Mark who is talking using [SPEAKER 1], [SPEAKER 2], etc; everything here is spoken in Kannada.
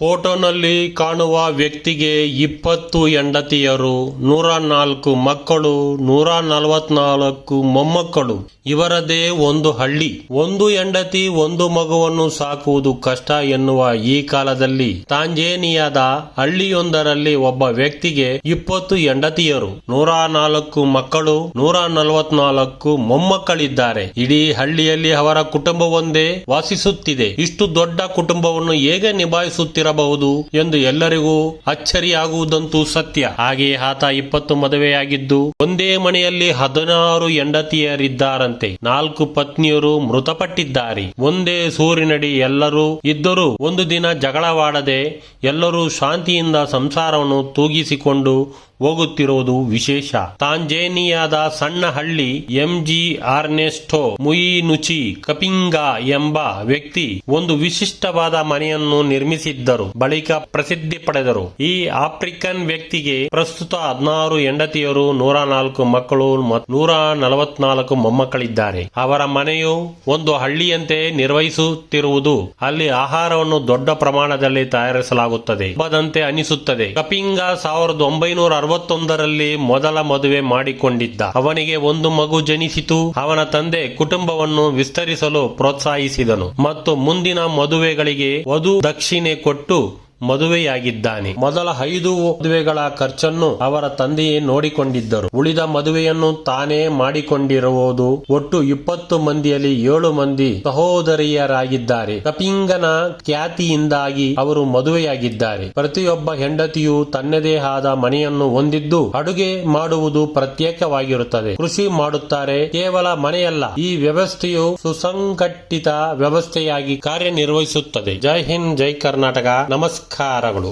[SPEAKER 1] ಫೋಟೋನಲ್ಲಿ ಕಾಣುವ ವ್ಯಕ್ತಿಗೆ 20 ಹೆಂಡತಿಯರು, 104 ಮಕ್ಕಳು, 144 ಮೊಮ್ಮಕ್ಕಳು. ಇವರದೇ ಒಂದು ಹಳ್ಳಿ. ಒಂದು ಹೆಂಡತಿ ಒಂದು ಮಗುವನ್ನು ಸಾಕುವುದು ಕಷ್ಟ ಎನ್ನುವ ಈ ಕಾಲದಲ್ಲಿ ತಾಂಜೇನಿಯಾದ ಹಳ್ಳಿಯೊಂದರಲ್ಲಿ ಒಬ್ಬ ವ್ಯಕ್ತಿಗೆ 20 ಹೆಂಡತಿಯರು, 104 ಮಕ್ಕಳು, 144 ಮೊಮ್ಮಕ್ಕಳಿದ್ದಾರೆ. ಇಡೀ ಹಳ್ಳಿಯಲ್ಲಿ ಅವರ ಕುಟುಂಬವೊಂದೇ ವಾಸಿಸುತ್ತಿದೆ. ಇಷ್ಟು ದೊಡ್ಡ ಕುಟುಂಬವನ್ನು ಹೇಗೆ ನಿಭಾಯಿಸುತ್ತಿರಬಹುದು ಎಂದು ಎಲ್ಲರಿಗೂ ಅಚ್ಚರಿಯಾಗುವುದಂತೂ ಸತ್ಯ. ಹಾಗೆ ಆತ 20 ಮದುವೆಯಾಗಿದ್ದು ಒಂದೇ ಮನೆಯಲ್ಲಿ 16 ಹೆಂಡತಿಯರಿದ್ದಾರಂತೆ. 4 ಪತ್ನಿಯರು ಮೃತಪಟ್ಟಿದ್ದಾರೆ. ಒಂದೇ ಸೂರಿನಡಿ ಎಲ್ಲರೂ ಇದ್ದರೂ ಒಂದು ದಿನ ಜಗಳವಾಡದೆ ಎಲ್ಲರೂ ಶಾಂತಿಯಿಂದ ಸಂಸಾರವನ್ನು ತೂಗಿಸಿಕೊಂಡು ಹೋಗುತ್ತಿರುವುದು ವಿಶೇಷ. ತಾಂಜೇನಿಯಾದ ಸಣ್ಣ ಹಳ್ಳಿ ಎಂಜಿ ಆರ್ನೆಸ್ಟೋ ಮುಯಿನುಚಿ ಕಪಿಂಗಾ ಎಂಬ ವ್ಯಕ್ತಿ ಒಂದು ವಿಶಿಷ್ಟವಾದ ಮನೆಯನ್ನು ನಿರ್ಮಿಸಿದ್ದರು. ಬಳಿಕ ಪ್ರಸಿದ್ಧಿ ಪಡೆದರು. ಈ ಆಫ್ರಿಕನ್ ವ್ಯಕ್ತಿಗೆ ಪ್ರಸ್ತುತ 16 ಹೆಂಡತಿಯರು, 104 ಮಕ್ಕಳು ಮತ್ತು 144 ಮೊಮ್ಮಕ್ಕಳಿದ್ದಾರೆ. ಅವರ ಮನೆಯು ಒಂದು ಹಳ್ಳಿಯಂತೆ ನಿರ್ವಹಿಸುತ್ತಿರುವುದು. ಅಲ್ಲಿ ಆಹಾರವನ್ನು ದೊಡ್ಡ ಪ್ರಮಾಣದಲ್ಲಿ ತಯಾರಿಸಲಾಗುತ್ತದೆ ಎಂಬುದಂತೆ ಅನಿಸುತ್ತದೆ. ಕಪಿಂಗಾ 1961ರಲ್ಲಿ ಮೊದಲ ಮದುವೆ ಮಾಡಿಕೊಂಡಿದ್ದ. ಅವನಿಗೆ ಒಂದು ಮಗು ಜನಿಸಿತು. ಅವನ ತಂದೆ ಕುಟುಂಬವನ್ನು ವಿಸ್ತರಿಸಲು ಪ್ರೋತ್ಸಾಹಿಸಿದನು ಮತ್ತು ಮುಂದಿನ ಮದುವೆಗಳಿಗೆ ವಧು ದಕ್ಷಿಣೆ ಕೊಟ್ಟು ಮದುವೆಯಾಗಿದ್ದಾನೆ. ಮೊದಲ 5 ಮದುವೆಗಳ ಖರ್ಚನ್ನು ಅವರ ತಂದೆಯೇ ನೋಡಿಕೊಂಡಿದ್ದರು. ಉಳಿದ ಮದುವೆಯನ್ನು ತಾನೇ ಮಾಡಿಕೊಂಡಿರುವುದು. ಒಟ್ಟು 20 ಮಂದಿಯಲ್ಲಿ 7 ಮಂದಿ ಸಹೋದರಿಯರಾಗಿದ್ದಾರೆ. ಕಪಿಂಗನ ಖ್ಯಾತಿಯಿಂದಾಗಿ ಅವರು ಮದುವೆಯಾಗಿದ್ದಾರೆ. ಪ್ರತಿಯೊಬ್ಬ ಹೆಂಡತಿಯು ತನ್ನದೇ ಆದ ಮನೆಯನ್ನು ಹೊಂದಿದ್ದು ಅಡುಗೆ ಮಾಡುವುದು ಪ್ರತ್ಯೇಕವಾಗಿರುತ್ತದೆ. ಕೃಷಿ ಮಾಡುತ್ತಾರೆ. ಕೇವಲ ಮನೆಯಲ್ಲ, ಈ ವ್ಯವಸ್ಥೆಯು ಸುಸಂಘಟಿತ ವ್ಯವಸ್ಥೆಯಾಗಿ ಕಾರ್ಯನಿರ್ವಹಿಸುತ್ತದೆ. ಜೈ ಹಿಂದ್, ಜೈ ಕರ್ನಾಟಕ. ನಮಸ್ಕಾರಗಳು.